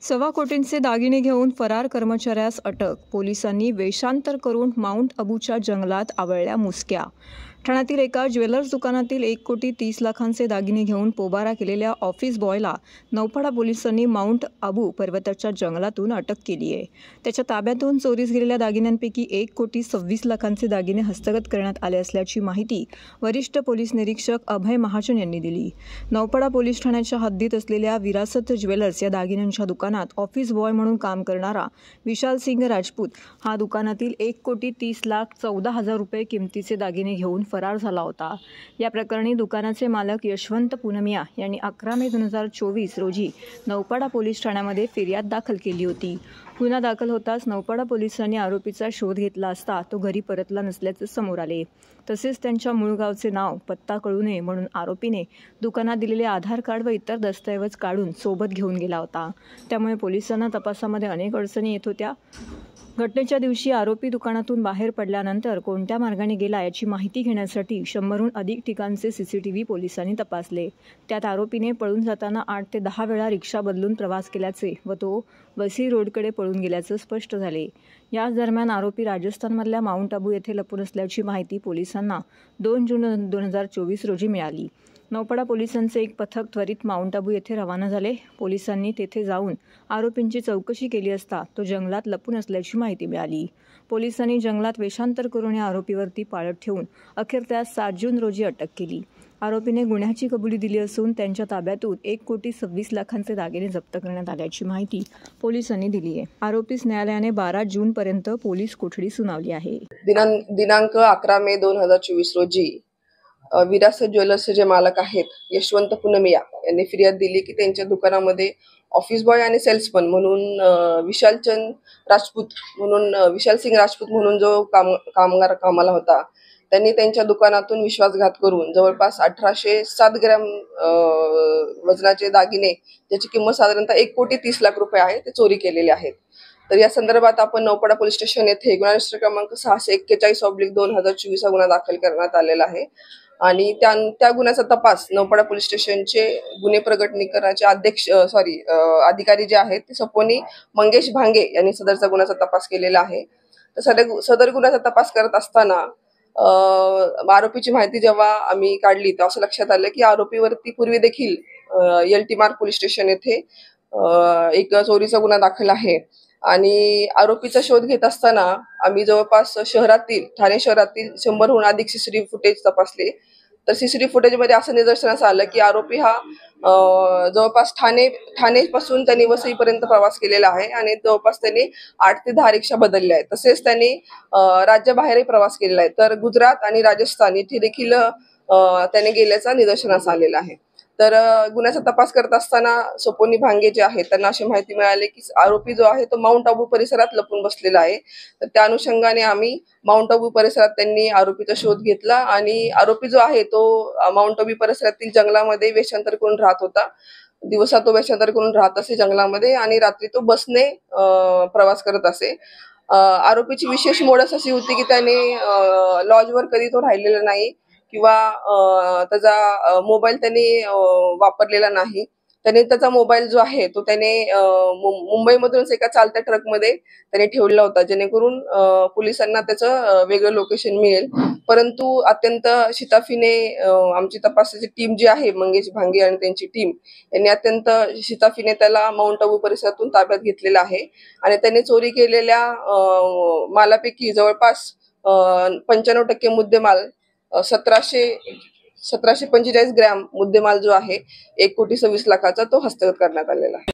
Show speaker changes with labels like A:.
A: सव्वा कोटींचे दागिने घेऊन फरार कर्मचाऱ्यास अटक. पोलिसांनी वेषांतर करून माउंट अबूच्या जंगलात आवळल्या मुसक्या. ठाण्यातील एका ज्वेलर्स दुकानातील 1,30,00,000चे दागिने घेऊन पोबारा केलेल्या ऑफिस बॉयला नौपाडा पोलिसांनी माउंट अबू पर्वताच्या जंगलातून अटक केली आहे. त्याच्या ताब्यातून चोरीस गेलेल्या दागिन्यांपैकी 1,26,00,000चे दागिने हस्तगत करण्यात आले असल्याची माहिती वरिष्ठ पोलीस निरीक्षक अभय महाजन यांनी दिली. नौपाडा पोलीस ठाण्याच्या हद्दीत असलेल्या विरासत ज्वेलर्स या दागिन्यांच्या दुकानात ऑफिस बॉय म्हणून काम करणारा विशाल सिंग राजपूत हा दुकानातील 1,30,14,000 रुपये किमतीचे दागिने घेऊन फरार झाला होता. या प्रकरणी दुकानाचे मालक यशवंत पूनमिया यांनी 11 मे 2024 रोजी नौपाडा पोलीस ठाण्यामध्ये फिर्याद दाखल केली होती. गुन्हा दाखल होताच नौपाडा पोलिसांनी आरोपीचा शोध घेतला असता तो घरी परतला नसल्याचे समोर आले. तसेच त्यांच्या मूळ गावचे नाव पत्ता कळू नये म्हणून आरोपीने दुकानात दिलेले आधार कार्ड व इतर दस्तऐवज काढून सोबत घेऊन गेला होता. त्यामुळे पोलिसांना तपासामध्ये अनेक अडचणी येत होत्या. घटनेच्या दिवशी आरोपी दुकानातून बाहेर पडल्यानंतर कोणत्या मार्गाने गेला याची माहिती घेण्यासाठी 100हून अधिक ठिकाणचे CCTV पोलिसांनी तपासले. त्यात आरोपीने पळून जाताना 8 ते 10 वेळा रिक्षा बदलून प्रवास केल्याचे व तो वसई रोडकडे पळून गेल्याचे स्पष्ट झाले. याच दरम्यान आरोपी राजस्थानमधल्या माउंट अबू येथे लपून असल्याची माहिती पोलिसांना 2 जून 2024 रोजी मिळाली. नौपाडा पोलिसांचे एक पथक त्वरित माउंट अबू येथे रवाना झाले. पोलिसांनी तेथे जाऊन आरोपींची चौकशी केली असता तो जंगलात लपून असल्याची माहिती मिळाली. पोलिसांनी जंगलात वेषांतर करून या आरोपीवरती पाळत ठेवून अखेर त्यास 7 जून रोजी अटक केली. आरोपीने गुन्ह्याची कबुली दिली असून त्यांच्या ताब्यातून 1,26,00,000चे दागिने जप्त करण्यात आल्याची माहिती पोलिसांनी दिली आहे. आरोपीस न्यायालयाने 12 जूनपर्यंत पोलीस कोठडी सुनावली आहे.
B: दिनांक 11 मे 2024 रोजी विरासत ज्वेलर्सचे जे मालक आहेत यशवंत पूनमिया यांनी फिर्याद दिली की त्यांच्या दुकानामध्ये ऑफिस बॉय आणि सेल्समन म्हणून विशाल सिंग राजपूत म्हणून जो कामगार कामाला होता त्यांनी त्यांच्या दुकानातून विश्वासघात करून जवळपास 1807 ग्रॅम वजनाचे दागिने ज्याची किंमत साधारणतः 1,30,00,000 रुपये आहे ते चोरी केलेले आहेत. तर या संदर्भात आपण नौपाडा पोलीस स्टेशन येथे गुन्हा रजिस्टर क्रमांक 641/2024 हा गुन्हा दाखल करण्यात आलेला आहे. आणि त्या गुन्ह्याचा तपास नौपाडा पोलीस स्टेशनचे गुन्हे प्रगटीकरणाचे अधिकारी जे आहेत ते सपोनी मंगेश भांगे यांनी सदरचा गुन्ह्याचा तपास केलेला आहे. तर सदर गुन्ह्याचा तपास करत असताना आरोपीची माहिती जेव्हा आम्ही काढली तेव्हा असं लक्षात आलं की आरोपीवरती पूर्वी देखील LT मार्ग पोलीस स्टेशन येथे एक चोरीचा गुन्हा दाखल आहे. आणि आरोपीचा शोध घेत असताना आम्ही जवळपास ठाणे शहरातील 100हून अधिक CCTV फुटेज तपासले. तर CCTV फुटेजमध्ये असं निदर्शनास आलं की आरोपी हा जवळपास ठाणेपासून त्यांनी वसईपर्यंत प्रवास केलेला आहे आणि जवळपास त्यांनी 8 ते 10 रिक्षा बदलल्या आहेत. तसेच त्यांनी राज्याबाहेरही प्रवास केलेला आहे. तर गुजरात आणि राजस्थान येथे देखील त्याने गेल्याचा निदर्शनास आलेला आहे. तर गुन्ह्याचा तपास करत असताना सपोनी भांगे जे आहेत त्यांना अशी माहिती मिळाली की आरोपी जो आहे तो माउंट अबू परिसरात लपून बसलेला आहे. तर त्या अनुषंगाने आम्ही माउंट अबू परिसरात त्यांनी आरोपीचा शोध घेतला आणि आरोपी जो आहे तो माउंट अबू परिसरातील जंगलामध्ये वेषांतर करून राहत होता. दिवसा तो वेषांतर करून राहत असे जंगलामध्ये आणि रात्री तो बसने प्रवास करत असे. आरोपीची विशेष मोडस अशी होती की त्याने लॉजवर कधी तो राहिलेला नाही किंवा त्याचा मोबाईल त्यांनी वापरलेला नाही. त्याने त्याचा मोबाईल जो आहे तो त्याने मुंबईमधूनच एका चालत्या ट्रकमध्ये त्याने ठेवलेला होता जेणेकरून पोलिसांना त्याचं वेगळं लोकेशन मिळेल. परंतु अत्यंत शिताफीने आमची तपासाची टीम जी आहे मंगेश भांगे आणि त्यांची टीम यांनी अत्यंत शिताफीने त्याला माउंट अबू परिसरातून ताब्यात घेतलेला आहे. आणि त्याने चोरी केलेल्या मालापैकी जवळपास 95% मुद्देमाल 1745 ग्रॅम मुद्देमाल जो आहे 1,26,00,000चा तो हस्तगत करण्यात आलेला आहे.